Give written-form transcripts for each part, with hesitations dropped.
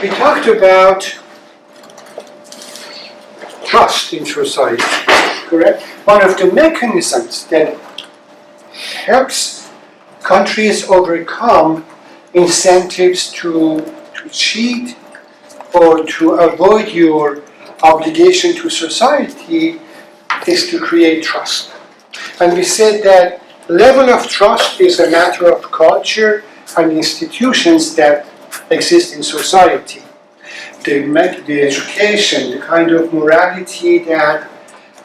We talked about trust in society, correct? One of the mechanisms that helps countries overcome incentives to cheat or to avoid your obligation to society is to create trust. And we said that level of trust is a matter of culture and institutions that exist in society. The education, the kind of morality that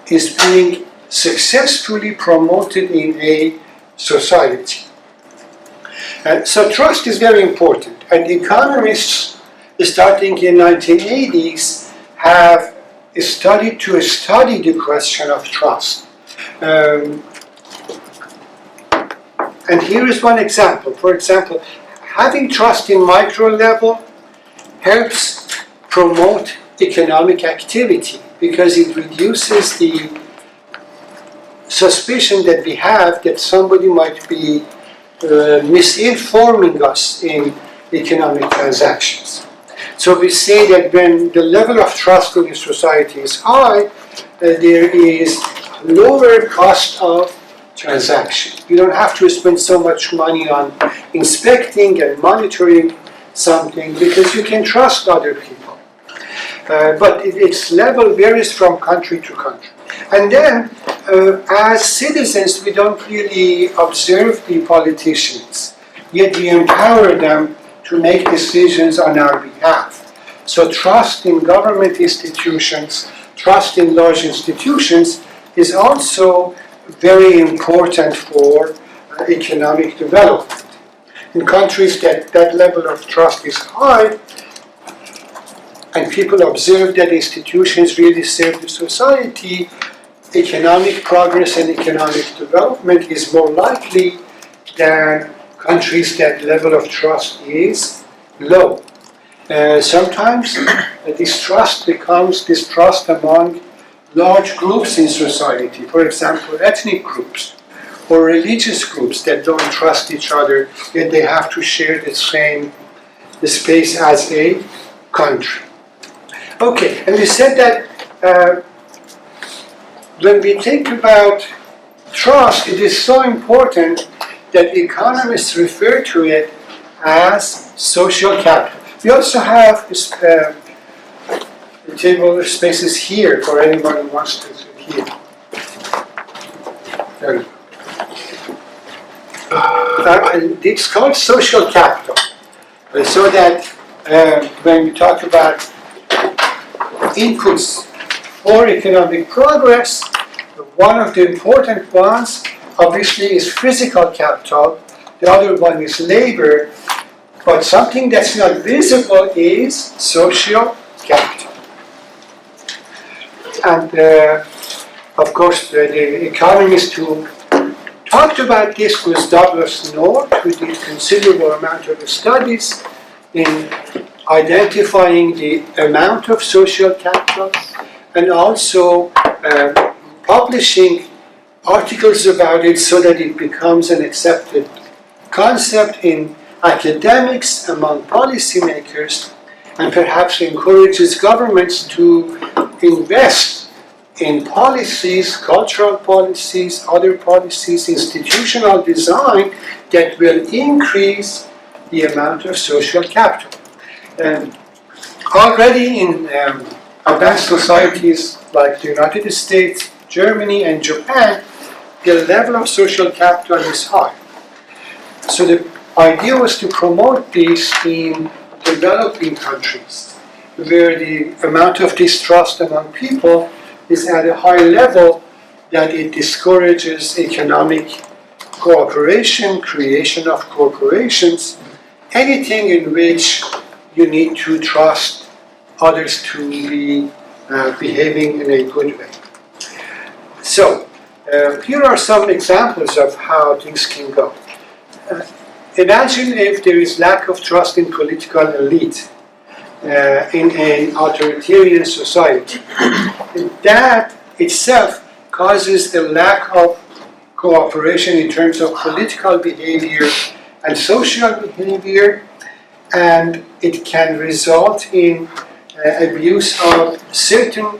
is being successfully promoted in a society. So trust is very important, and economists starting in 1980s have started to study the question of trust. And here is one example. For example, having trust in micro level helps promote economic activity because it reduces the suspicion that we have that somebody might be misinforming us in economic transactions. So we say that when the level of trust in the society is high, there is lower cost of transaction. You don't have to spend so much money on inspecting and monitoring something because you can trust other people. But its level varies from country to country. And then, as citizens, we don't really observe the politicians, yet we empower them to make decisions on our behalf. So trust in government institutions, trust in large institutions is also very important for economic development. In countries that level of trust is high, and people observe that institutions really serve the society, economic progress and economic development is more likely than countries that level of trust is low. Sometimes distrust becomes distrust among large groups in society, for example, ethnic groups or religious groups that don't trust each other, yet they have to share the same space as a country. Okay, and we said that when we think about trust, it is so important that economists refer to it as social capital. We also have table spaces here for anyone who wants to sit here. There you go. It's called social capital. So that when we talk about inputs for economic progress, one of the important ones obviously is physical capital, the other one is labor, but something that's not visible is social capital. And of course the economist who talked about this was Douglas North, who did considerable amount of studies in identifying the amount of social capital and also publishing articles about it so that it becomes an accepted concept in academics, among policymakers, and perhaps encourages governments to invest in policies, cultural policies, other policies, institutional design that will increase the amount of social capital. Already in advanced societies like the United States, Germany, and Japan, the level of social capital is high. So the idea was to promote this in developing countries, where the amount of distrust among people is at a high level that it discourages economic cooperation, creation of corporations, anything in which you need to trust others to be behaving in a good way. So, here are some examples of how things can go. Imagine if there is lack of trust in political elite in an authoritarian society. That itself causes a lack of cooperation in terms of political behavior and social behavior, and it can result in abuse of certain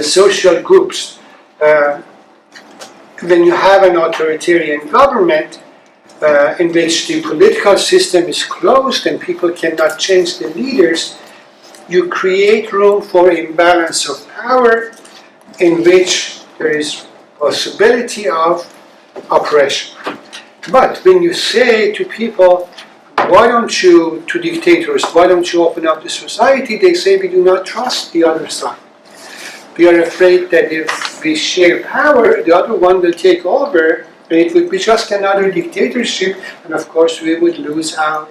social groups. When you have an authoritarian government in which the political system is closed and people cannot change the leaders, you create room for imbalance of power in which there is possibility of oppression. But when you say to people, why don't you, to dictators, why don't you open up the society, they say we do not trust the other side. We are afraid that if we share power, the other one will take over, and it would be just another dictatorship, and of course we would lose our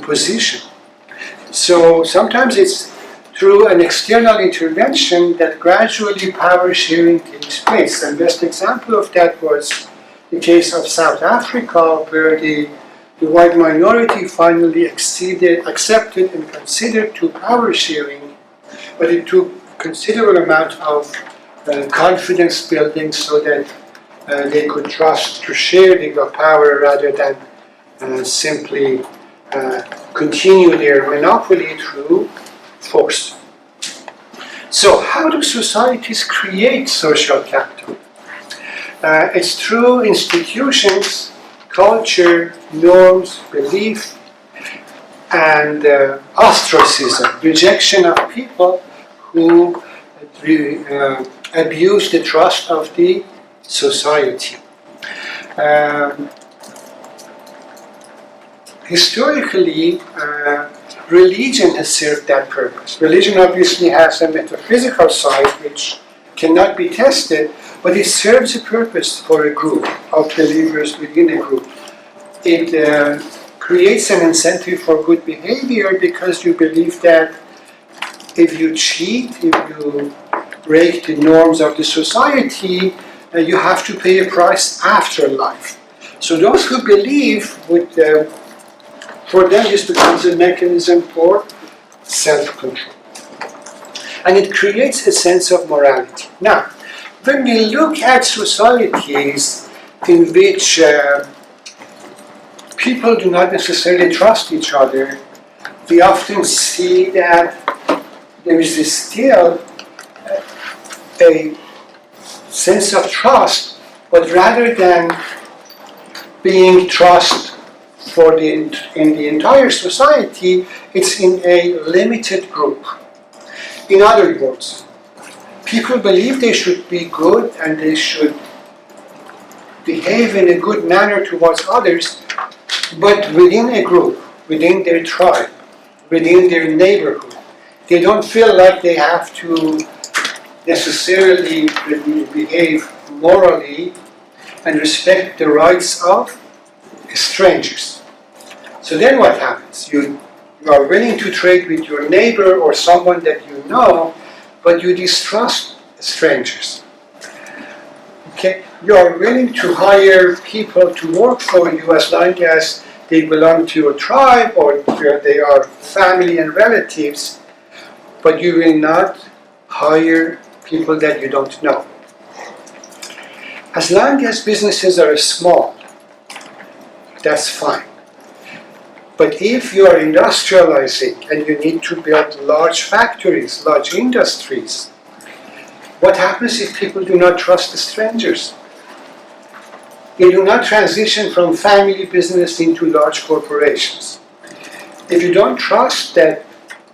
position. So sometimes it's through an external intervention that gradually power sharing takes place. And best example of that was the case of South Africa, where the white minority finally accepted and considered to power sharing, but it took considerable amount of confidence building so that they could trust to share the power rather than simply continue their monopoly through force. So how do societies create social capital? It's through institutions, culture, norms, belief, and ostracism, rejection of people who abuse the trust of the society. Historically, religion has served that purpose. Religion obviously has a metaphysical side which cannot be tested, but it serves a purpose for a group of believers within a group. It creates an incentive for good behavior because you believe that if you cheat, if you break the norms of the society, you have to pay a price after life. So those who believe would, for them this becomes a mechanism for self-control. And it creates a sense of morality. Now, when we look at societies in which people do not necessarily trust each other, we often see that there is still a sense of trust, but rather than being trust in the entire society, it's in a limited group. In other words, people believe they should be good and they should behave in a good manner towards others, but within a group, within their tribe, within their neighborhood. They don't feel like they have to necessarily behave morally and respect the rights of strangers. So then what happens? You are willing to trade with your neighbor or someone that you know, but you distrust strangers. Okay? You are willing to hire people to work for you as long as they belong to your tribe or they are family and relatives, but you will not hire people that you don't know. As long as businesses are small, that's fine. But if you are industrializing and you need to build large factories, large industries, what happens if people do not trust the strangers? They do not transition from family business into large corporations. If you don't trust that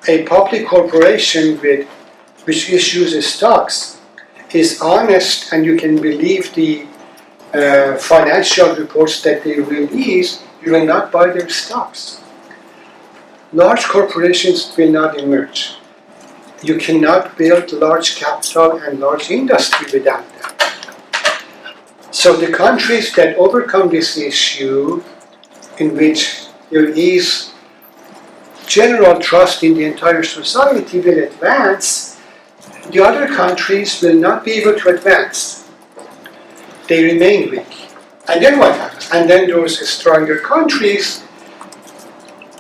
a public corporation which issues stocks is honest and you can believe the financial reports that they release, you will not buy their stocks. Large corporations will not emerge. You cannot build large capital and large industry without them. So the countries that overcome this issue, in which there is general trust in the entire society, will advance. The other countries will not be able to advance. They remain weak. And then what happens? And then those stronger countries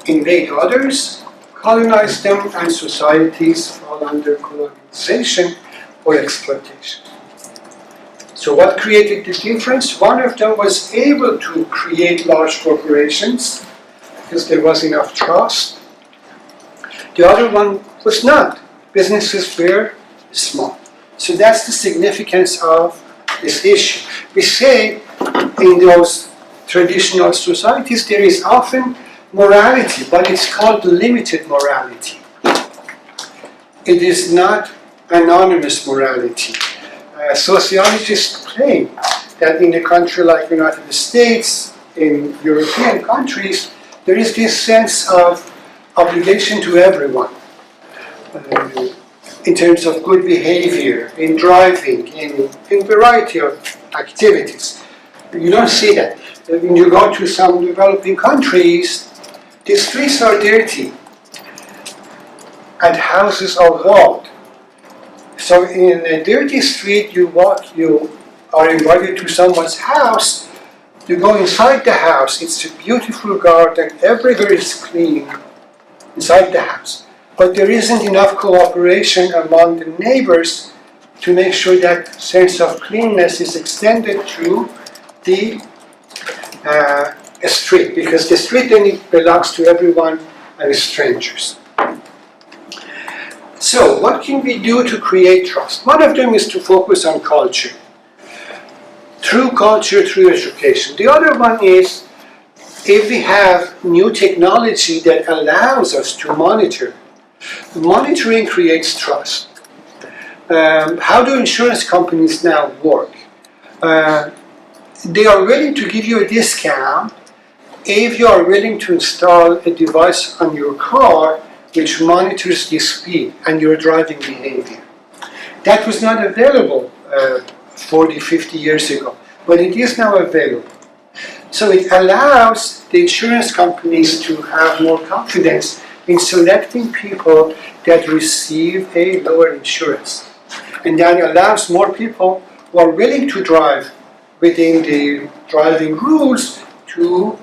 invade others, colonize them, and societies fall under colonization or exploitation. So what created the difference? One of them was able to create large corporations because there was enough trust. The other one was not. Businesses were small. So that's the significance of this issue. We say in those traditional societies there is often morality, but it's called limited morality. It is not anonymous morality. Sociologists claim that in a country like the United States, in European countries, there is this sense of obligation to everyone in terms of good behavior, in driving, in a variety of activities. You don't see that. When you go to some developing countries, the streets are dirty and houses are walled. So in a dirty street, you are invited to someone's house, you go inside the house, it's a beautiful garden, everywhere is clean inside the house. But there isn't enough cooperation among the neighbors to make sure that sense of cleanliness is extended to the street, because the street then belongs to everyone and is strangers. So, what can we do to create trust? One of them is to focus on culture. Through culture, through education. The other one is, if we have new technology that allows us to monitor, monitoring creates trust. How do insurance companies now work? They are willing to give you a discount if you are willing to install a device on your car which monitors the speed and your driving behavior. That was not available 40, 50 years ago, but it is now available. So it allows the insurance companies to have more confidence in selecting people that receive a lower insurance. And that allows more people who are willing to drive within the driving rules to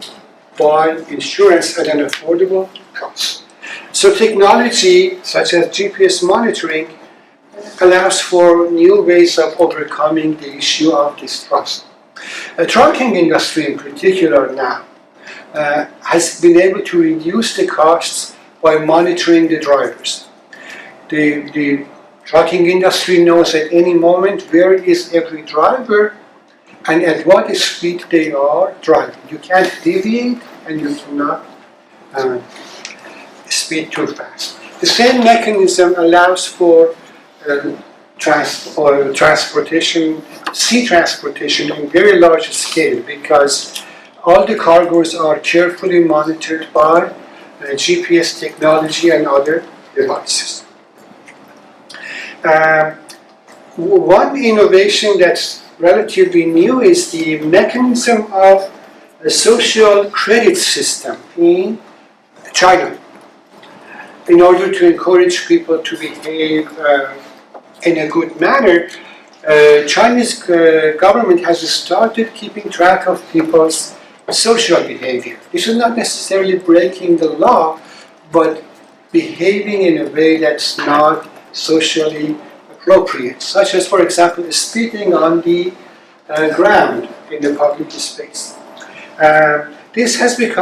buy insurance at an affordable cost. So technology, such as GPS monitoring, allows for new ways of overcoming the issue of distrust. The trucking industry in particular now has been able to reduce the costs by monitoring the drivers. The trucking industry knows at any moment where is every driver and at what speed they are driving. You can't deviate and you cannot speed too fast. The same mechanism allows for transportation, sea transportation on very large scale, because all the cargoes are carefully monitored by GPS technology and other devices. One innovation that's relatively new is the mechanism of a social credit system in China, in order to encourage people to behave in a good manner. Chinese government has started keeping track of people's social behavior. This is not necessarily breaking the law, but behaving in a way that's not socially appropriate, such as, for example, speeding on the ground in the public space. This has been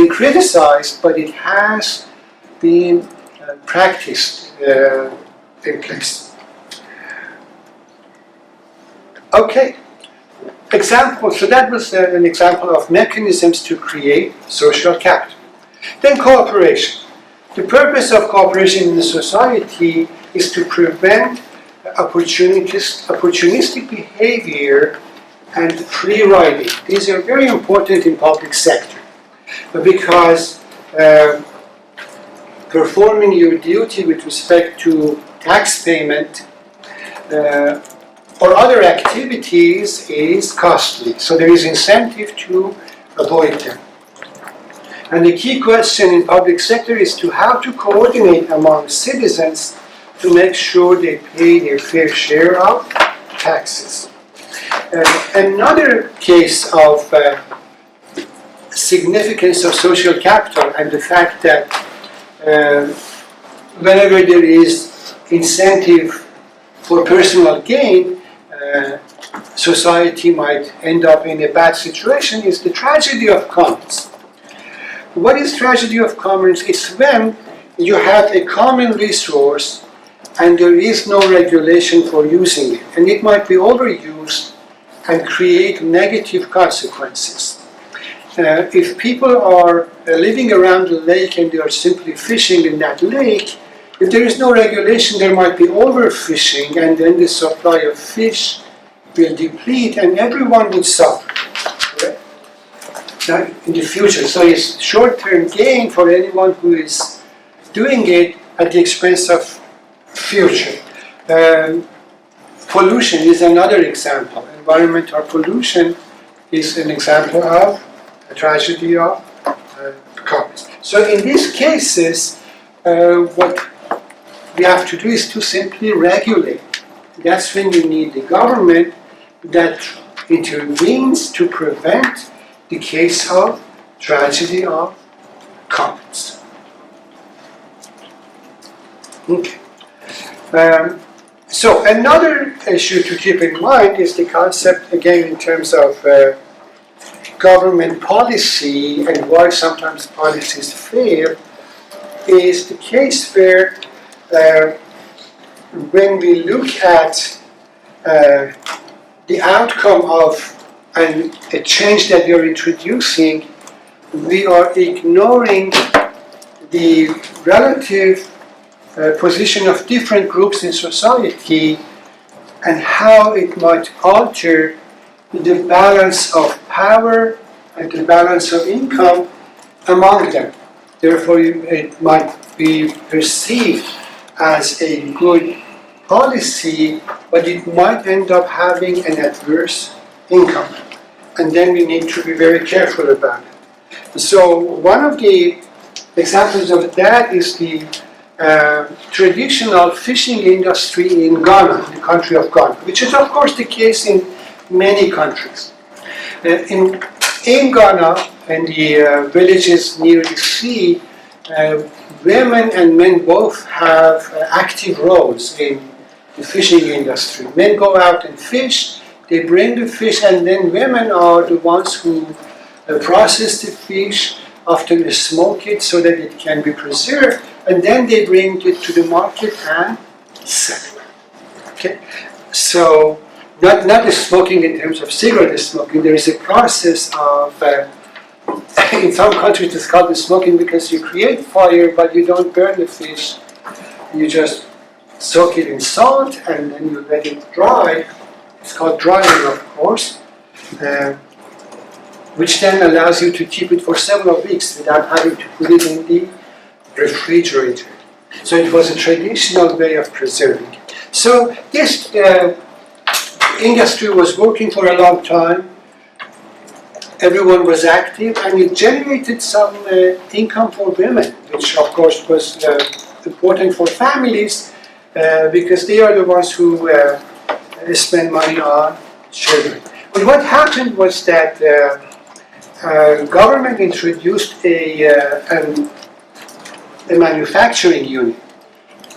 criticized, but it has been practiced in place. Okay, example. So that was an example of mechanisms to create social capital. Then cooperation. The purpose of cooperation in the society is to prevent opportunistic behavior and free riding. These are very important in public sector because performing your duty with respect to tax payment or other activities is costly. So there is incentive to avoid them. And the key question in public sector is to how to coordinate among citizens to make sure they pay their fair share of taxes. Another case of significance of social capital and the fact that whenever there is incentive for personal gain, society might end up in a bad situation is the tragedy of commons. what is tragedy of commons? It's when you have a common resource and there is no regulation for using it. And it might be overused and create negative consequences. If people are living around the lake and they are simply fishing in that lake, if there is no regulation, there might be overfishing, and then the supply of fish will deplete and everyone would suffer in the future. So it's short-term gain for anyone who is doing it at the expense of future. Pollution is another example. Environmental pollution is an example of a tragedy of commons. So in these cases, what we have to do is to simply regulate. That's when you need the government that intervenes to prevent the case of tragedy of commons. Okay. So another issue to keep in mind is the concept, again, in terms of government policy and why sometimes policies fail, is the case where when we look at the outcome of a change that we are introducing, we are ignoring the relative position of different groups in society and how it might alter the balance of power and the balance of income among them. Therefore, it might be perceived as a good policy, but it might end up having an adverse income. And then we need to be very careful about it. So one of the examples of that is the traditional fishing industry in Ghana, the country of Ghana, which is of course the case in many countries. In Ghana and the villages near the sea, women and men both have active roles in the fishing industry. Men go out and fish, they bring the fish, and then women are the ones who process the fish, often they smoke it so that it can be preserved, and then they bring it to the market and sell it. Okay? So, not the smoking in terms of cigarette smoking, there is a process of, in some countries it's called the smoking because you create fire but you don't burn the fish, you just soak it in salt and then you let it dry. It's called drying, of course, which then allows you to keep it for several weeks without having to put it in the refrigerator. So it was a traditional way of preserving it. So this industry was working for a long time. Everyone was active, and it generated some income for women, which of course was important for families because they are the ones who spend money on children. But what happened was that government introduced a manufacturing unit,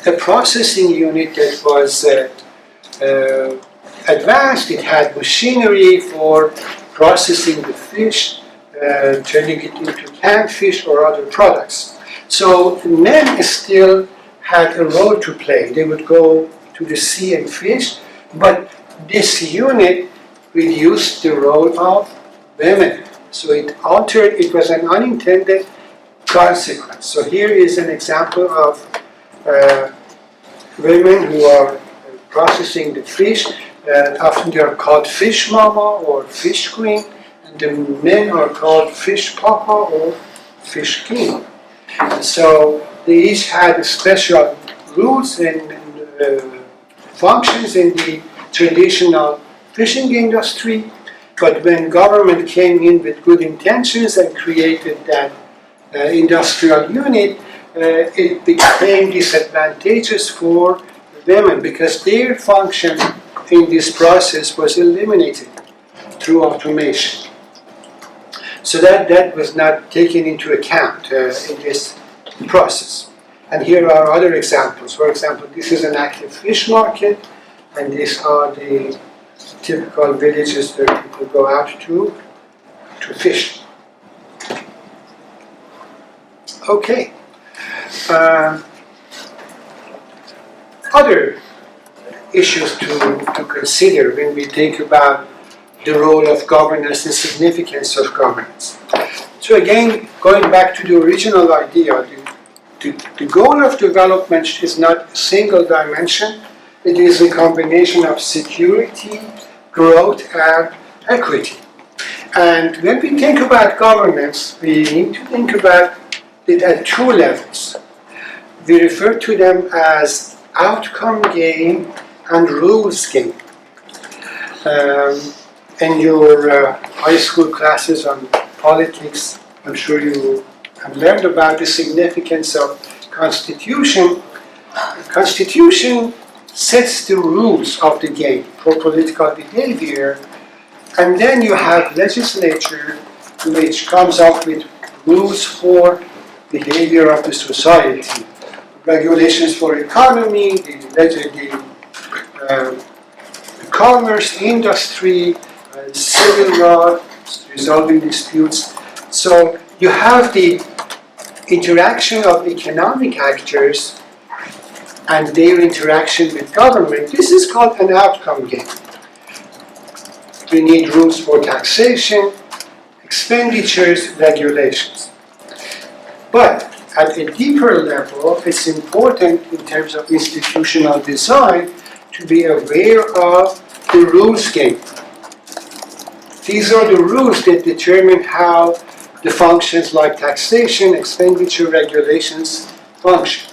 a processing unit that was advanced. It had machinery for processing the fish, turning it into canned fish or other products. So men still had a role to play. They would go to the sea and fish, but this unit reduced the role of women. So it altered, it was an unintended consequence. So here is an example of women who are processing the fish. Often they are called fish mama or fish queen, and the men are called fish papa or fish king. So they each had special rules and functions in the traditional fishing industry, but when government came in with good intentions and created that industrial unit, it became disadvantageous for women because their function in this process was eliminated through automation. So that was not taken into account in this process. And here are other examples. For example, this is an active fish market, and these are the typical villages where people go out to fish. Okay. Other issues to consider when we think about the role of governance and significance of governance. So again, going back to the original idea, the goal of development is not a single dimension. It is a combination of security, growth, and equity. And when we think about governance, we need to think about it at two levels. We refer to them as outcome game and rules game. In your high school classes on politics, I'm sure you have learned about the significance of Constitution. The Constitution sets the rules of the game for political behavior, and then you have legislature which comes up with rules for behavior of the society, regulations for economy, the commerce, industry, civil law, resolving disputes. So you have the interaction of economic actors and their interaction with government. This is called an outcome game. We need rules for taxation, expenditures, regulations. But at a deeper level, it's important in terms of institutional design to be aware of the rules game. These are the rules that determine how the functions like taxation, expenditure, regulations function.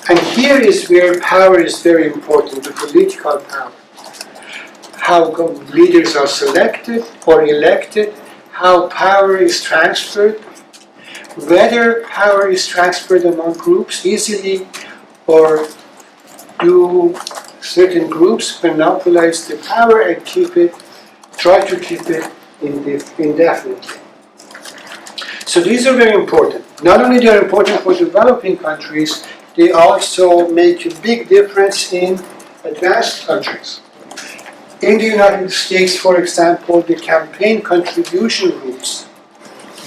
And here is where power is very important, the political power. How leaders are selected or elected, how power is transferred, whether power is transferred among groups easily, or do certain groups monopolize the power and try to keep it indefinitely. So these are very important. Not only they are important for developing countries, they also make a big difference in advanced countries. In the United States, for example, the campaign contribution rules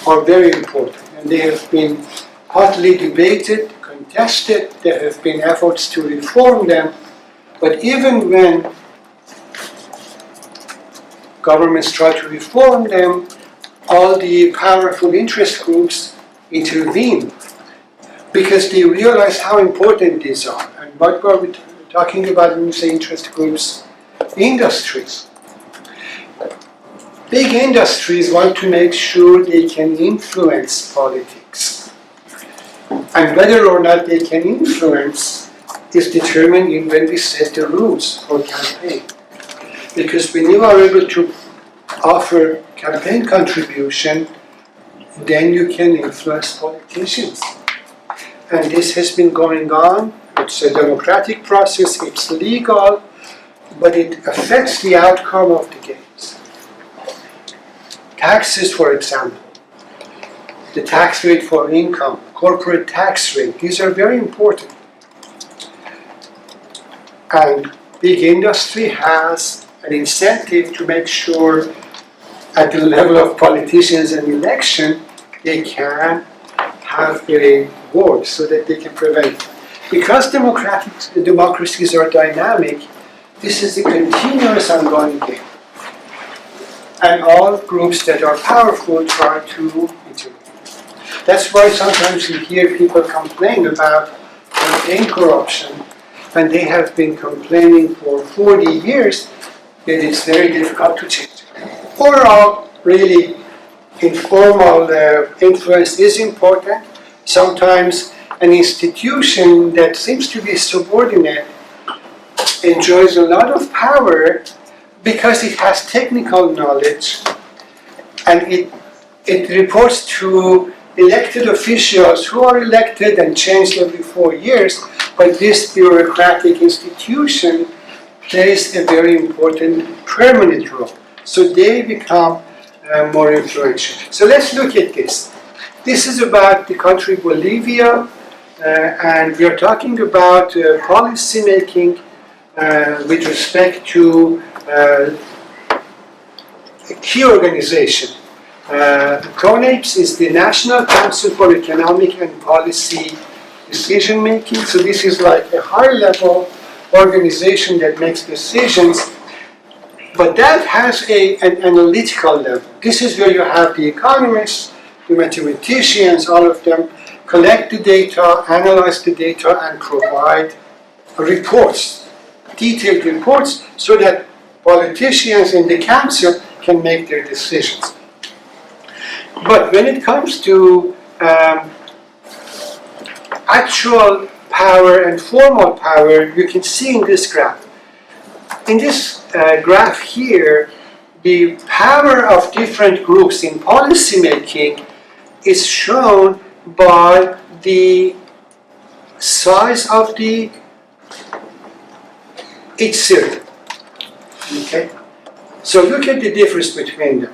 are very important, and they have been hotly debated, contested. There have been efforts to reform them, but even when governments try to reform them, all the powerful interest groups intervene because they realize how important these are. And what are we talking about when we say interest groups? Industries. Big industries want to make sure they can influence politics. And whether or not they can influence is determined in when we set the rules for campaign. Because when you are able to offer campaign contribution, then you can influence politicians. And this has been going on. It's a democratic process, it's legal, but it affects the outcome of the games. Taxes, for example, the tax rate for income, corporate tax rate, these are very important. And big industry has an incentive to make sure at the level of politicians and election, they can have a vote so that they can prevent. Because democracies are dynamic, this is a continuous ongoing game. And all groups that are powerful try to intervene. That's why sometimes you hear people complain about campaign corruption, and they have been complaining for 40 years that it's very difficult to change. Overall, really, informal influence is important. Sometimes an institution that seems to be subordinate enjoys a lot of power because it has technical knowledge and it reports to elected officials who are elected and changed every 4 years, but this bureaucratic institution plays a very important permanent role. So they become more influential. So let's look at this. This is about the country Bolivia, and we are talking about policy making with respect to a key organization CONAPES is the National Council for Economic and Policy Decision Making. So this is like a high-level organization that makes decisions, but that has an analytical level. This is where you have the economists, the mathematicians, all of them collect the data, analyze the data, and provide reports, detailed reports, so that politicians in the council can make their decisions. But when it comes to actual power and formal power, you can see in this graph. In this graph here, the power of different groups in policy making is shown by the size of each circle. Okay? So look at the difference between them.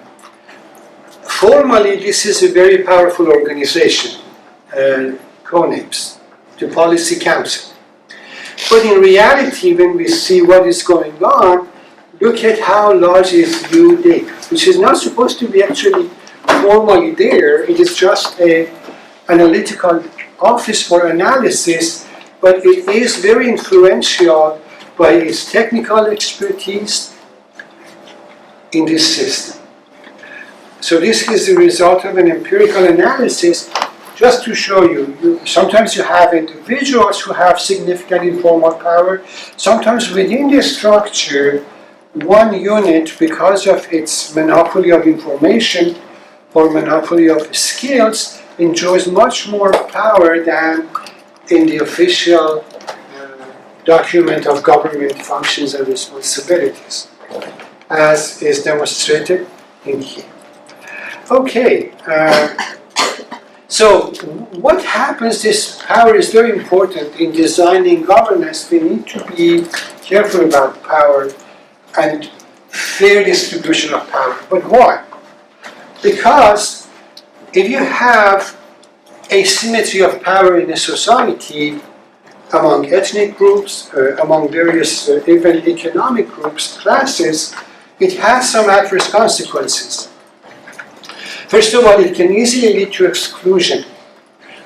Formally, this is a very powerful organization, CONAPES, the Policy Council. But in reality, when we see what is going on, look at how large is U data, which is not supposed to be actually formally there. It is just an analytical office for analysis, but it is very influential by its technical expertise in this system. So this is the result of an empirical analysis. Just to show you, sometimes you have individuals who have significant informal power. Sometimes within the structure, one unit, because of its monopoly of information or monopoly of skills, enjoys much more power than in the official document of government functions and responsibilities, as is demonstrated in here. Okay. So what happens, this power is very important in designing governance. We need to be careful about power and fair distribution of power. But why? Because if you have asymmetry of power in a society among ethnic groups, among various even economic groups, classes, it has some adverse consequences. First of all, it can easily lead to exclusion,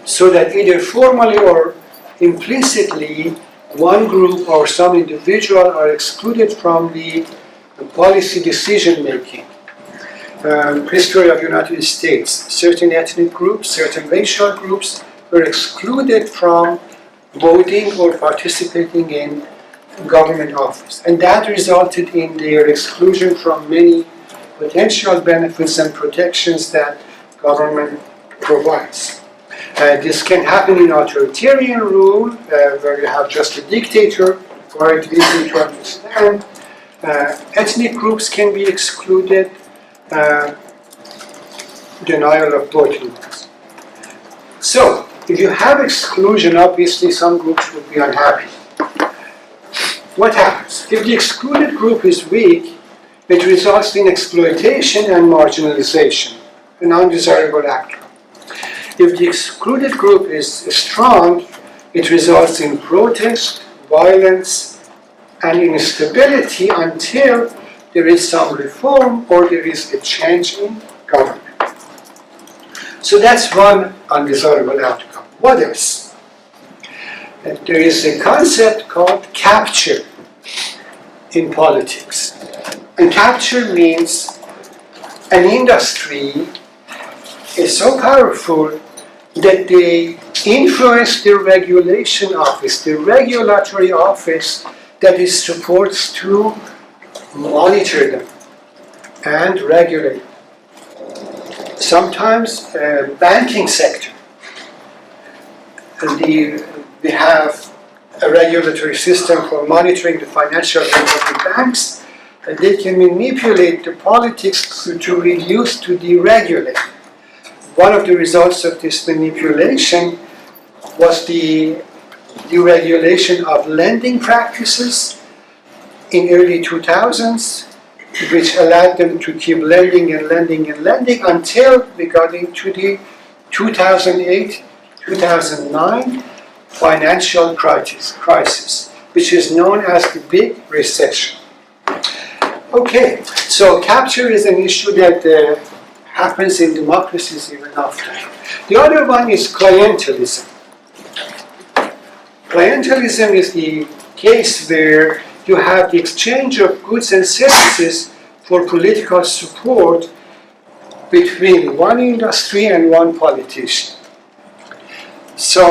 so that either formally or implicitly, one group or some individual are excluded from the policy decision making. History of the United States, certain ethnic groups, certain racial groups were excluded from voting or participating in government office. And that resulted in their exclusion from many potential benefits and protections that government provides. This can happen in authoritarian rule, where you have just a dictator, quite easy to understand. Ethnic groups can be excluded, denial of voting rights. So, if you have exclusion, obviously some groups would be unhappy. What happens? If the excluded group is weak, it results in exploitation and marginalization, an undesirable outcome. If the excluded group is strong, it results in protest, violence, and instability until there is some reform or there is a change in government. So that's one undesirable outcome. What else? There is a concept called capture in politics. And capture means an industry is so powerful that they influence the regulation office, the regulatory office that is supposed to monitor them and regulate them. Sometimes banking sector. We have a regulatory system for monitoring the financial health of the banks, and they can manipulate the politics to reduce, to deregulate. One of the results of this manipulation was the deregulation of lending practices in early 2000s, which allowed them to keep lending and lending and lending until we got into the 2008-2009 financial crisis, which is known as the Big Recession. Okay, so capture is an issue that happens in democracies even after. The other one is clientelism. Clientelism is the case where you have the exchange of goods and services for political support between one industry and one politician. So,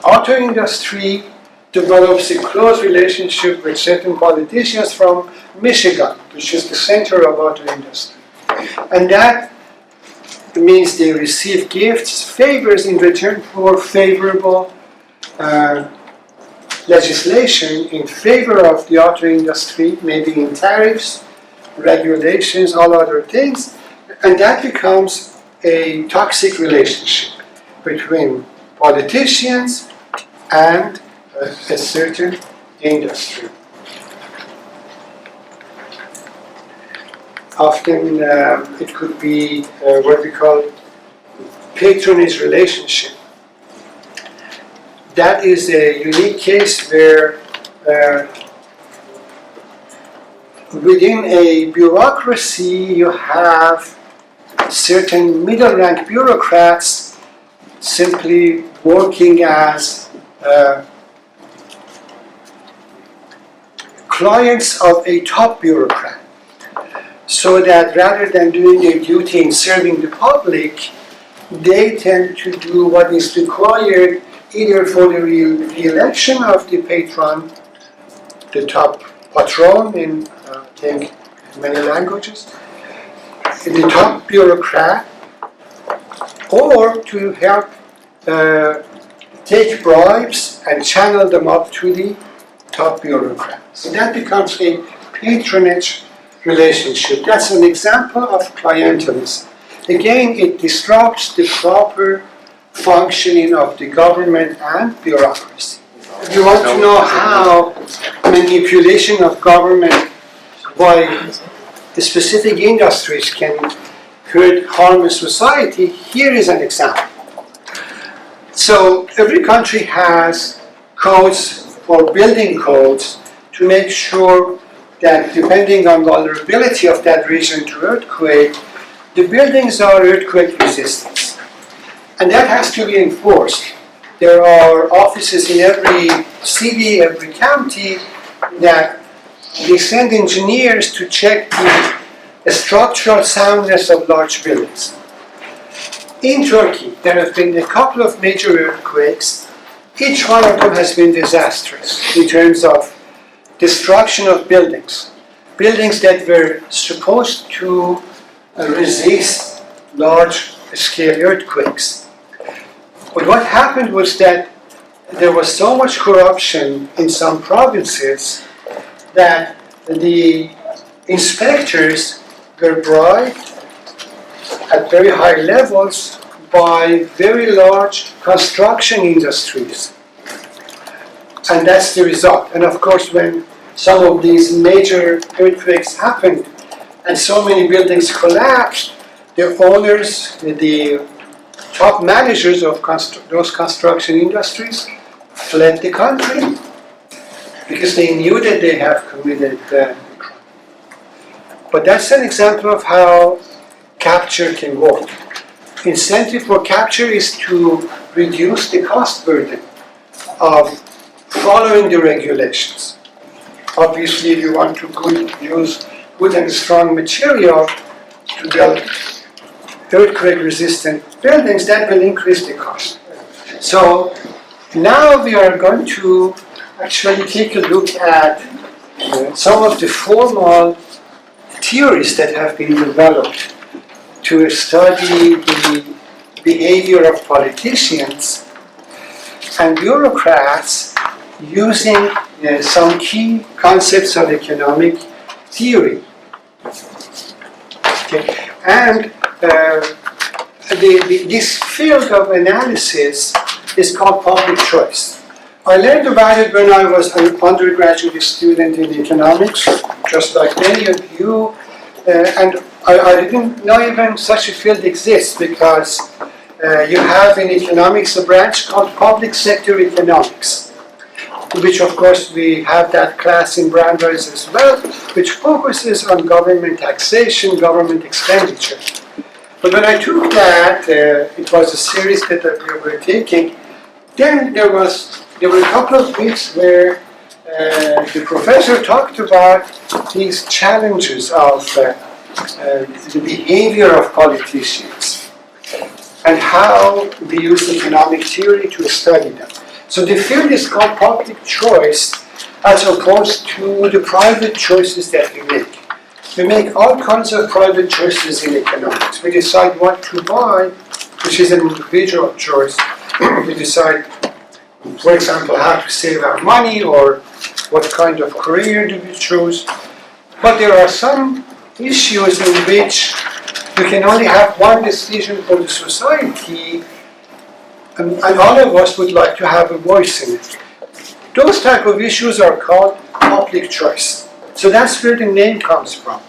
auto industry develops a close relationship with certain politicians from Michigan, which is the center of auto industry. And that means they receive gifts, favors in return for favorable legislation in favor of the auto industry, maybe in tariffs, regulations, all other things, and that becomes a toxic relationship between politicians and a certain industry. Often it could be what we call patronage relationship. That is a unique case where within a bureaucracy you have certain middle-rank bureaucrats simply working as clients of a top bureaucrat, so that rather than doing their duty in serving the public, they tend to do what is required either for the re-election of the patron, the top patron in, I think, many languages, the top bureaucrat, or to help take bribes and channel them up to the top bureaucrat. So that becomes a patronage relationship. That's an example of clientelism. Again, it disrupts the proper functioning of the government and bureaucracy. If you want to know how manipulation of government by the specific industries can harm a society, here is an example. So every country has codes or building codes to make sure that depending on vulnerability of that region to earthquake, the buildings are earthquake resistant. And that has to be enforced. There are offices in every city, every county that they send engineers to check the structural soundness of large buildings. In Turkey, there have been a couple of major earthquakes. Each one of them has been disastrous in terms of destruction of buildings. Buildings that were supposed to resist large-scale earthquakes. But what happened was that there was so much corruption in some provinces that the inspectors were bribed at very high levels by very large construction industries. And that's the result. And of course, when some of these major earthquakes happened and so many buildings collapsed, the owners, the top managers of those construction industries fled the country because they knew that they have committed a crime. But that's an example of how capture can work. Incentive for capture is to reduce the cost burden of following the regulations. Obviously, if you want to use good and strong material to build earthquake-resistant buildings, that will increase the cost. So now we are going to actually take a look at some of the formal theories that have been developed to study the behavior of politicians and bureaucrats using some key concepts of economic theory. Okay. And this field of analysis is called public choice. I learned about it when I was an undergraduate student in economics, just like many of you, and I didn't know even such a field exists because you have in economics a branch called public sector economics. which of course we have that class in Brandeis as well, which focuses on government taxation, government expenditure. But when I took that, it was a series that we were taking, then there were a couple of weeks where the professor talked about these challenges of the behavior of politicians and how we use economic theory to study them. So the field is called public choice as opposed to the private choices that we make. We make all kinds of private choices in economics. We decide what to buy, which is an individual choice. We decide, for example, how to save our money or what kind of career do we choose. But there are some issues in which you can only have one decision for the society, and all of us would like to have a voice in it. Those type of issues are called public choice. So that's where the name comes from,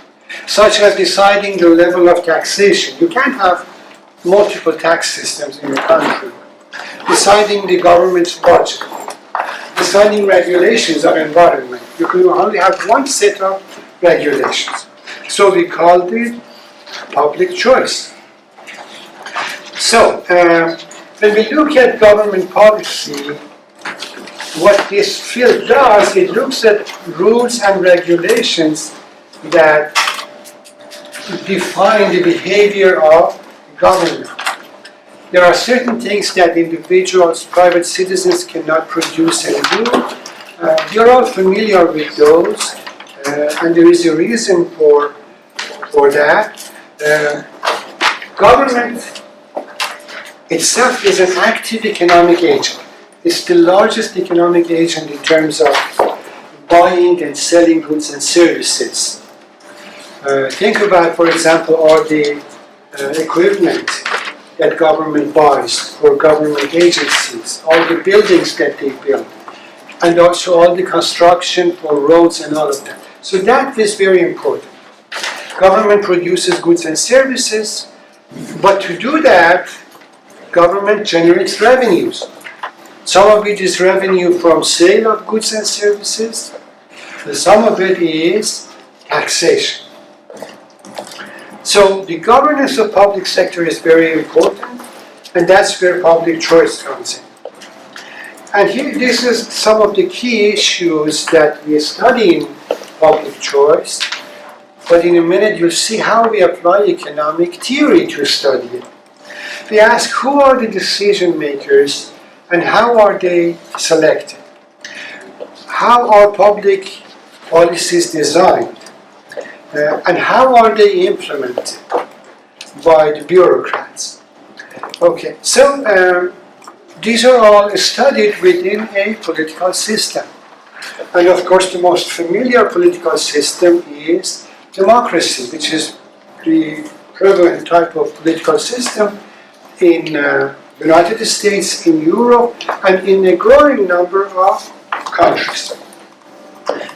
such as deciding the level of taxation. You can't have multiple tax systems in a country. Deciding the government's budget, deciding regulations on environment. You can only have one set of regulations. So we called it public choice. So when we look at government policy, what this field does, it looks at rules and regulations that define the behavior of government. There are certain things that individuals, private citizens cannot produce and do. You're all familiar with those, and there is a reason for that. Government itself is an active economic agent. It's the largest economic agent in terms of buying and selling goods and services. Think about, for example, all the equipment that government buys for government agencies, all the buildings that they build, and also all the construction for roads and all of that. So that is very important. Government produces goods and services, but to do that, government generates revenues. Some of it is revenue from sale of goods and services, and some of it is taxation. So the governance of public sector is very important, and that's where public choice comes in. And here, this is some of the key issues that we study in public choice, but in a minute you'll see how we apply economic theory to study it. We ask who are the decision makers and how are they selected? How are public policies designed? And how are they implemented by the bureaucrats? Okay, so these are all studied within a political system. And of course, the most familiar political system is democracy, which is the prevalent type of political system in the United States, in Europe, and in a growing number of countries.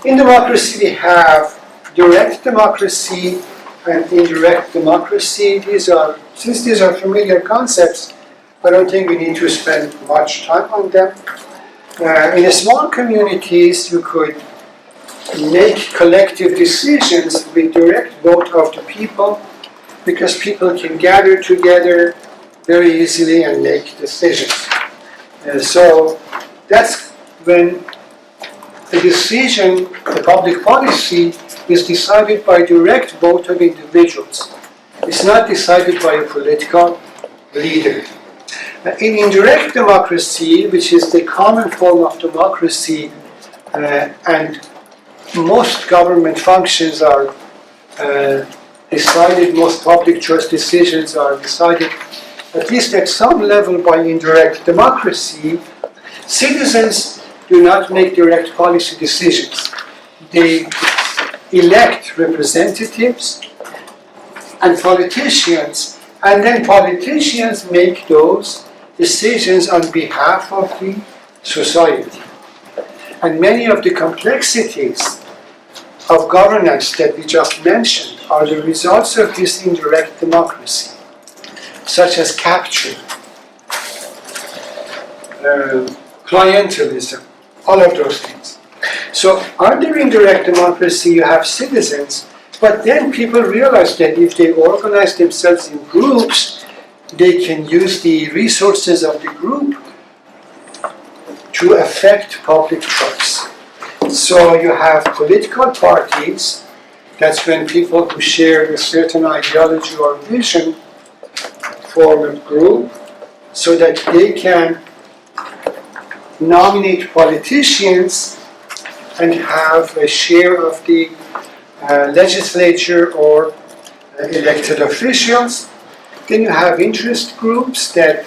In democracy, we have direct democracy and indirect democracy. Since these are familiar concepts, I don't think we need to spend much time on them. In small communities, you could make collective decisions with direct vote of the people, because people can gather together very easily and make decisions. So that's when the decision, the public policy, is decided by direct vote of individuals. It's not decided by a political leader. In indirect democracy, which is the common form of democracy, and most government functions are decided, most public choice decisions are decided, at least at some level, by indirect democracy. Citizens do not make direct policy decisions. They elect representatives and politicians, and then politicians make those decisions on behalf of the society. And many of the complexities of governance that we just mentioned are the results of this indirect democracy, such as capture, clientelism, all of those things. So under indirect democracy, you have citizens, but then people realize that if they organize themselves in groups, they can use the resources of the group to affect public choice. So you have political parties. That's when people who share a certain ideology or vision form a group so that they can nominate politicians and have a share of the legislature or elected officials. Then you have interest groups that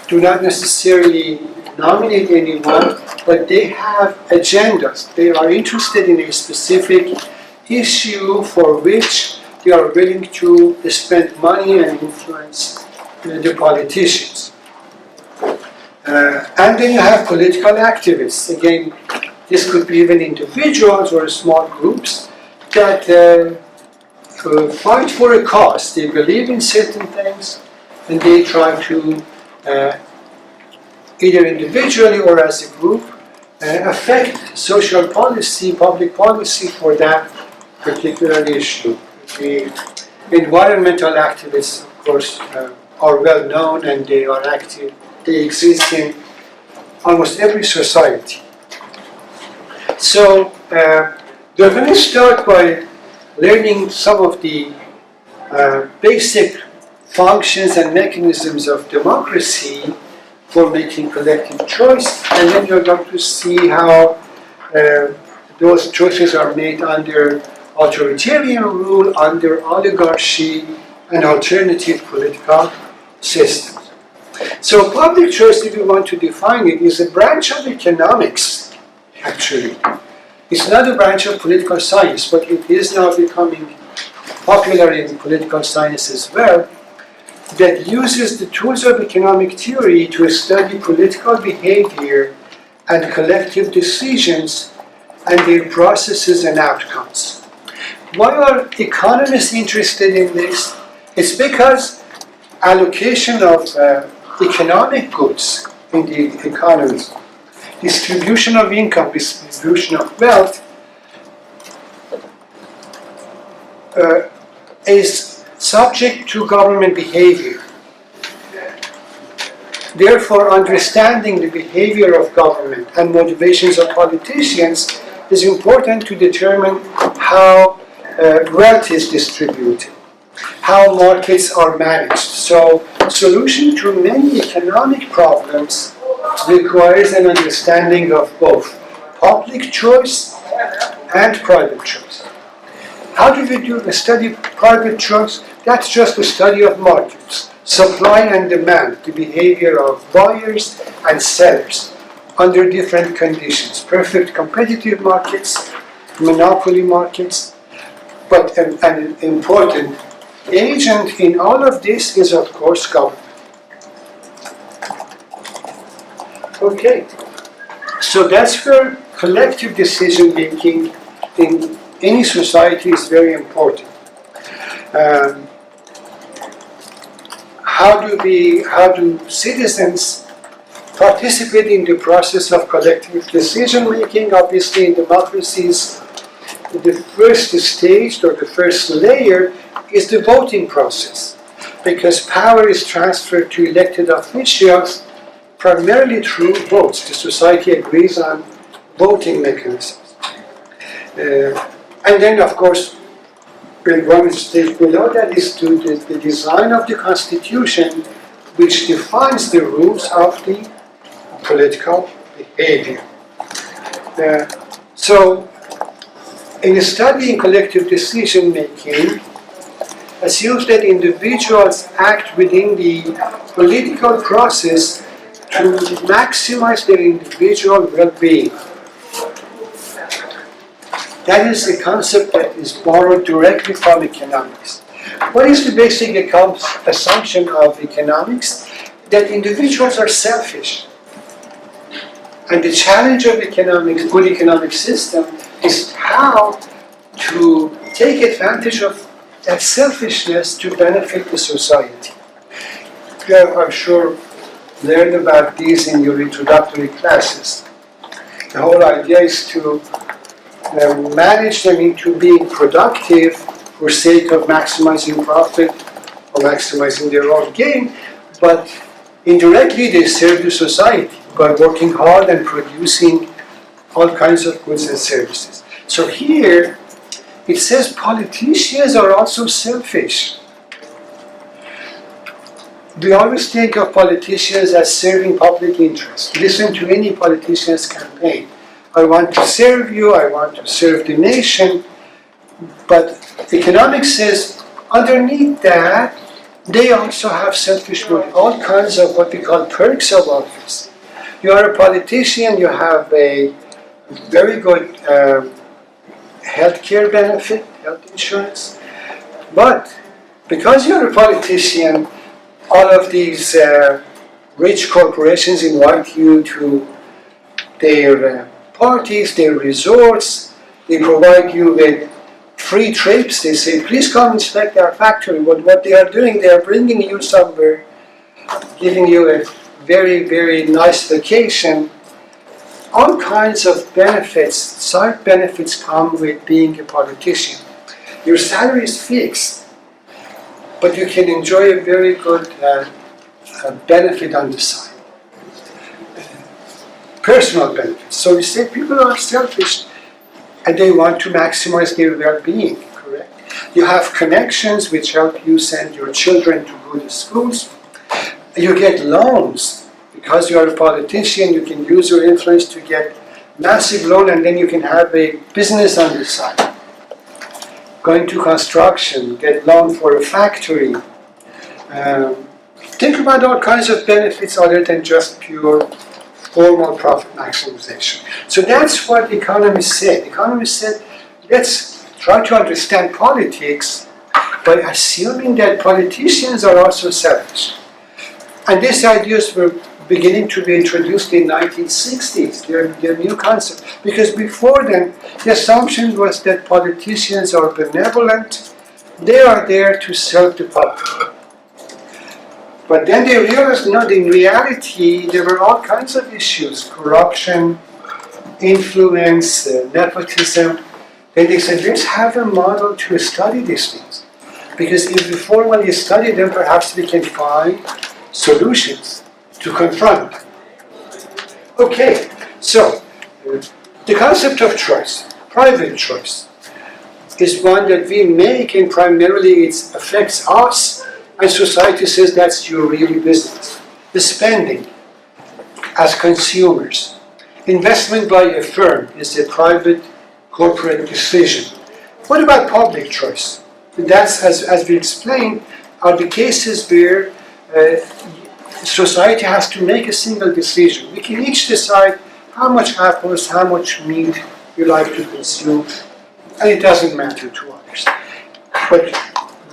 do not necessarily nominate anyone, but they have agendas. They are interested in a specific issue for which they are willing to spend money and influence the politicians. And then you have political activists. Again, this could be even individuals or small groups that fight for a cause. They believe in certain things and they try to either individually or as a group affect social policy, public policy for that particular issue. The environmental activists, of course, are well known and they are active. They exist in almost every society. So we're going to start by learning some of the basic functions and mechanisms of democracy for making collective choice, and then you're going to see how those choices are made under authoritarian rule, under oligarchy, and alternative political systems. So public choice, if you want to define it, is a branch of economics, actually. It's not a branch of political science, but it is now becoming popular in political science as well, that uses the tools of economic theory to study political behavior and collective decisions and their processes and outcomes. Why are economists interested in this? It's because allocation of economic goods in the economy, distribution of income, distribution of wealth, is subject to government behavior. Therefore, understanding the behavior of government and motivations of politicians is important to determine how wealth is distributed, how markets are managed. So, solution to many economic problems requires an understanding of both public choice and private choice. How do we do a study of private choice? That's just a study of markets, supply and demand, the behavior of buyers and sellers under different conditions, perfect competitive markets, monopoly markets, but an important agent in all of this is, of course, government. Okay, so that's where collective decision making in any society is very important. How do citizens participate in the process of collective decision making? Obviously, in democracies, the first stage or the first layer is the voting process, because power is transferred to elected officials primarily through votes. The society agrees on voting mechanisms. And then, of course, one stage below that is to the design of the Constitution, which defines the rules of the political behavior. So, in studying collective decision making, assumes that individuals act within the political process to maximize their individual well-being. That is a concept that is borrowed directly from economics. What is the basic assumption of economics? That individuals are selfish. And the challenge of economics, good economic system, is how to take advantage of that selfishness to benefit the society. You have, I'm sure, learned about these in your introductory classes. The whole idea is to manage them into being productive for sake of maximizing profit or maximizing their own gain, but indirectly they serve the society by working hard and producing all kinds of goods and services. So here it says politicians are also selfish. We always think of politicians as serving public interest. Listen to any politician's campaign. I want to serve you, I want to serve the nation. But economics says underneath that, they also have selfish motive, all kinds of what we call perks of office. You are a politician, you have a very good health care benefit, health insurance. But because you're a politician, all of these rich corporations invite you to their parties, their resorts. They provide you with free trips. They say, please come inspect our factory. What they are doing, they are bringing you somewhere, giving you a very, very nice vacation. All kinds of benefits, side benefits come with being a politician. Your salary is fixed, but you can enjoy a very good benefit on the side. Personal benefits. So we say people are selfish and they want to maximize their well-being, correct? You have connections which help you send your children to good schools. You get loans. Because you are a politician, you can use your influence to get massive loan and then you can have a business on the side. Going to construction, get loan for a factory. Think about all kinds of benefits other than just pure formal profit maximization. So that's what economists said. Economists said, let's try to understand politics by assuming that politicians are also selfish. And these ideas were beginning to be introduced in 1960s. They're new concept. Because before then, the assumption was that politicians are benevolent. They are there to serve the public. But then they realized, no, in reality, there were all kinds of issues. Corruption, influence, nepotism. Then they said, let's have a model to study these things. Because if we formally study them, perhaps we can find solutions to confront. Okay, so the concept of choice, private choice, is one that we make and primarily it affects us and society says that's your real business. The spending as consumers. Investment by a firm is a private corporate decision. What about public choice? That's, as we explained, are the cases where society has to make a single decision. We can each decide how much apples, how much meat we like to consume, and it doesn't matter to others. But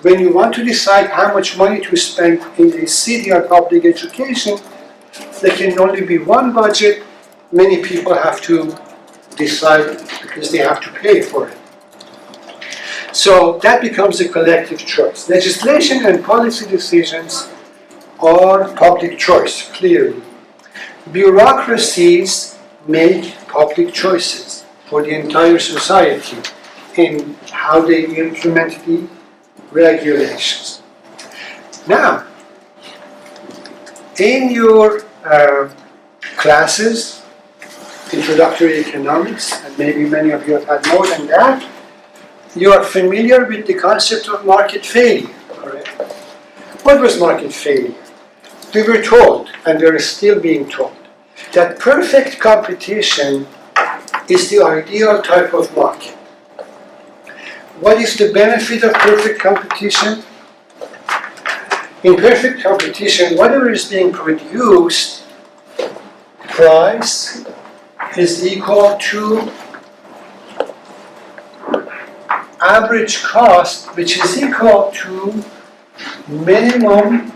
when you want to decide how much money to spend in a city on public education, there can only be one budget. Many people have to decide because they have to pay for it. So that becomes a collective choice. Legislation and policy decisions are public choice, clearly. Bureaucracies make public choices for the entire society in how they implement the regulations. Now, in your classes, introductory economics, and maybe many of you have had more than that, you are familiar with the concept of market failure, correct? What was market failure? We were told, and we are still being told, that perfect competition is the ideal type of market. What is the benefit of perfect competition? In perfect competition, whatever is being produced, price is equal to average cost, which is equal to minimum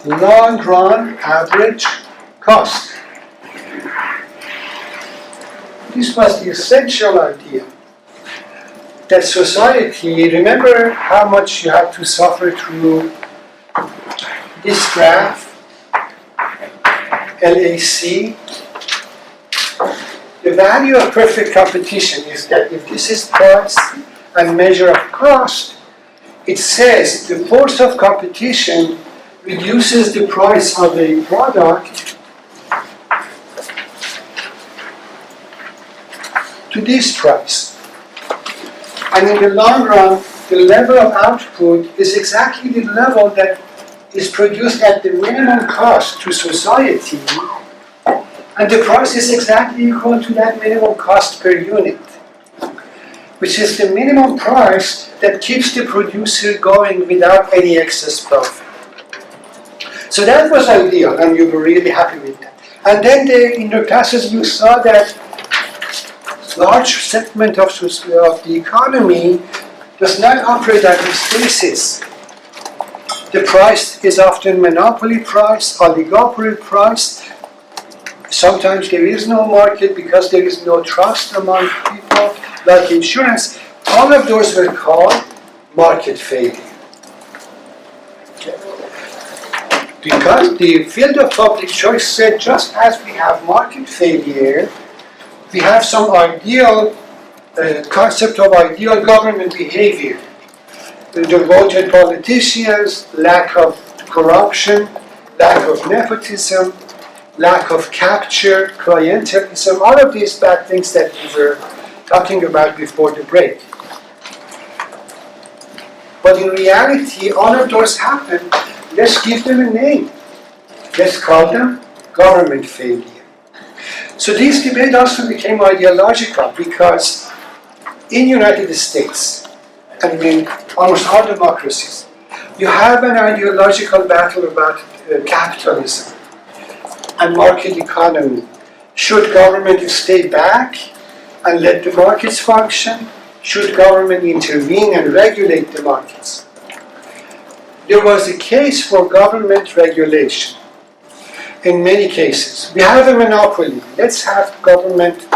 long-run average cost. This was the essential idea. That society, remember how much you have to suffer through this graph, LAC. the value of perfect competition is that if this is price and measure of cost, it says the force of competition reduces the price of a product to this price. And in the long run, the level of output is exactly the level that is produced at the minimum cost to society, and the price is exactly equal to that minimum cost per unit, which is the minimum price that keeps the producer going without any excess profit. So that was ideal, and you were really happy with that. And then in the classes you saw that large segment of the economy does not operate on this basis. The price is often monopoly price, oligopoly price. Sometimes there is no market because there is no trust among people, like insurance. All of those were called market failure. Because the field of public choice said, just as we have market failure, we have some ideal concept of ideal government behavior. The devoted politicians, lack of corruption, lack of nepotism, lack of capture, clientelism, all of these bad things that we were talking about before the break. But in reality, all of those happen. Let's give them a name. Let's call them government failure. So this debate also became ideological because in United States, and in almost all democracies, you have an ideological battle about capitalism and market economy. Should government stay back and let the markets function? Should government intervene and regulate the markets? There was a case for government regulation. In many cases, we have a monopoly. Let's have government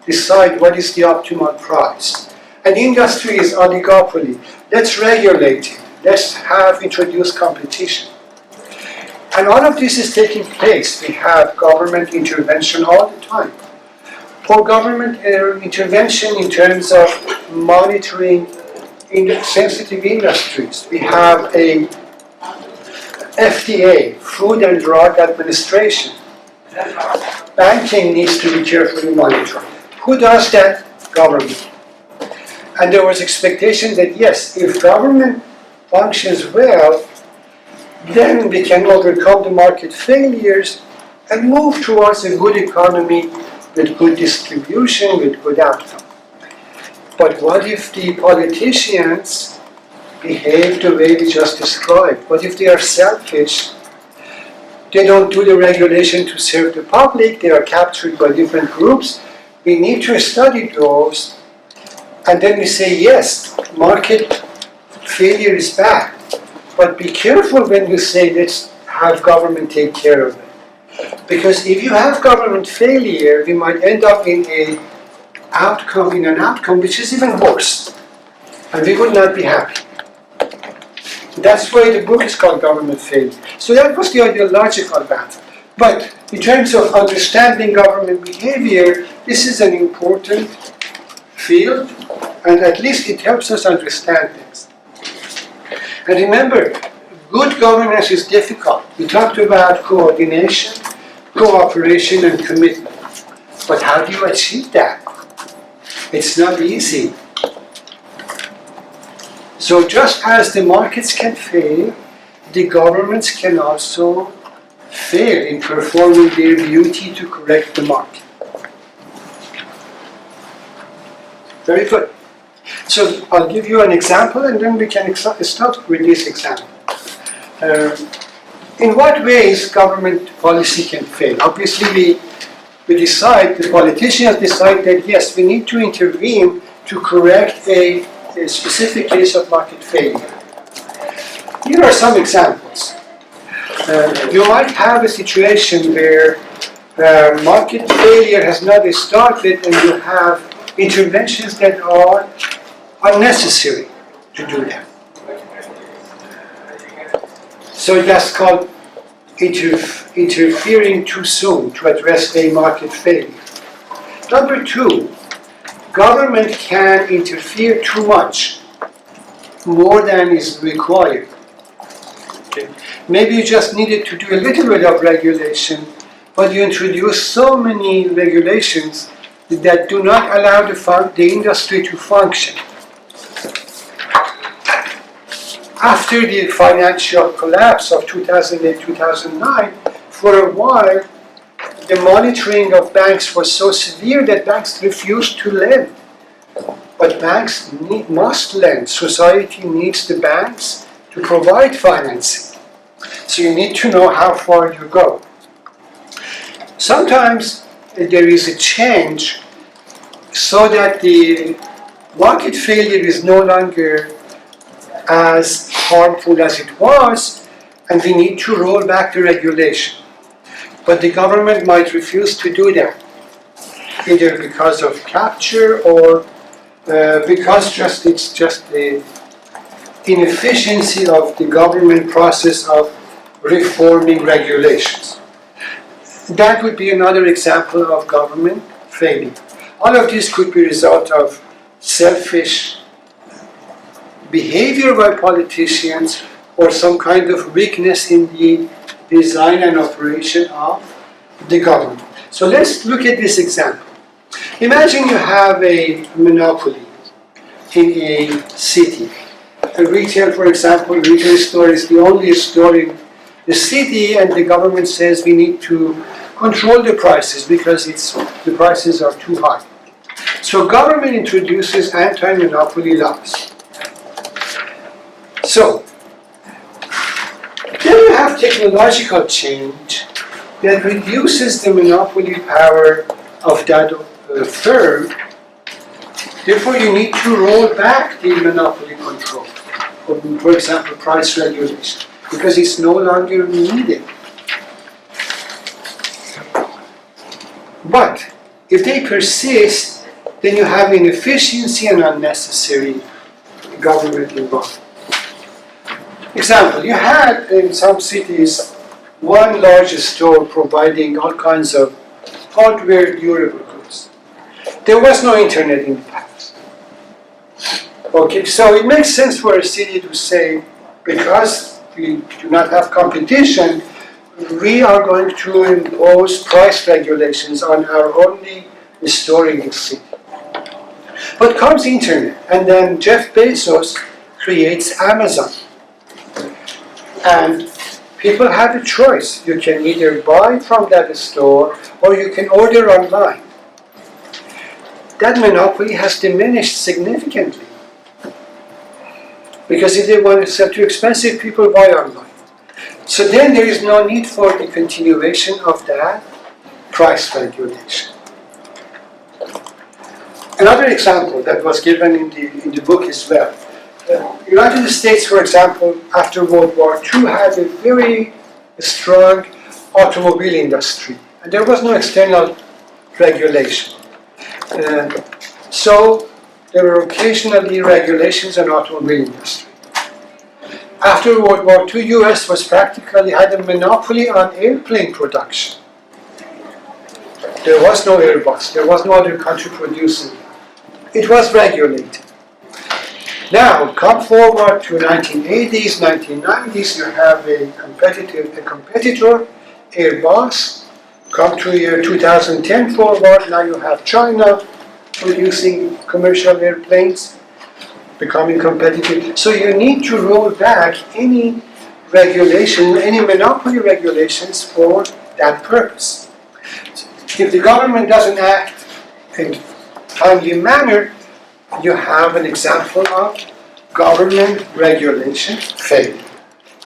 decide what is the optimal price. An industry is oligopoly. Let's regulate it. Let's introduce competition. And all of this is taking place. We have government intervention all the time. For government intervention in terms of monitoring sensitive industries, we have a FDA, Food and Drug Administration. Banking needs to be carefully monitored. Who does that? Government. And there was expectation that yes, if government functions well, then we can overcome the market failures and move towards a good economy with good distribution, with good outcome. But what if the politicians behave the way we just described? What if they are selfish? They don't do the regulation to serve the public, they are captured by different groups. We need to study those, and then we say, yes, market failure is bad, but be careful when you say, let's have government take care of it. Because if you have government failure, we might end up in an outcome which is even worse, and we would not be happy. That's why the book is called Government Failure. So that was the ideological battle. But in terms of understanding government behavior, this is an important field, and at least it helps us understand things. And remember, good governance is difficult. We talked about coordination, cooperation, and commitment. But how do you achieve that? It's not easy. So just as the markets can fail, the governments can also fail in performing their duty to correct the market. Very good. So I'll give you an example and then we can start with this example. In what ways government policy can fail? Obviously the politicians decide that yes, we need to intervene to correct a specific case of market failure. Here are some examples. You might have a situation where market failure has not started and you have interventions that are unnecessary to do that. So that's called interfering too soon to address a market failure. Number two, government can interfere too much, more than is required. Okay. Maybe you just needed to do a little bit of regulation, but you introduce so many regulations that do not allow the industry to function. After the financial collapse of 2008-2009, for a while, the monitoring of banks was so severe that banks refused to lend. But banks must lend. Society needs the banks to provide financing. So you need to know how far you go. Sometimes there is a change so that the market failure is no longer as harmful as it was, and we need to roll back the regulation. But the government might refuse to do that, either because of capture or because it's just the inefficiency of the government process of reforming regulations. That would be another example of government failure. All of this could be a result of selfish behavior by politicians or some kind of weakness in the design and operation of the government. So let's look at this example. Imagine you have a monopoly in a city. A retail, for example, retail store is the only store in the city, and the government says we need to control the prices because the prices are too high. So government introduces anti-monopoly laws. So, then you have technological change that reduces the monopoly power of that firm. Therefore, you need to roll back the monopoly control, for example, price regulation, because it's no longer needed. But if they persist, then you have inefficiency and unnecessary government involvement. Example, you had in some cities one large store providing all kinds of hardware durable goods. There was no internet in the past. Okay, so it makes sense for a city to say, because we do not have competition, we are going to impose price regulations on our only store in the city. But comes internet, and then Jeff Bezos creates Amazon. And people have a choice. You can either buy from that store or you can order online. That monopoly has diminished significantly. Because if they want to sell too expensive, people buy online. So then there is no need for the continuation of that price regulation. Another example that was given in the book as well. The United States, for example, after World War II had a very strong automobile industry, and there was no external regulation. So there were occasionally regulations on automobile industry. After World War II, US was practically had a monopoly on airplane production. There was no Airbus, there was no other country producing it. It was regulated. Now, come forward to 1980s, 1990s, you have a competitor, Airbus. Come to year 2010 forward, now you have China producing commercial airplanes, becoming competitive. So you need to roll back any regulation, any monopoly regulations for that purpose. If the government doesn't act in a timely manner, you have an example of government regulation failure.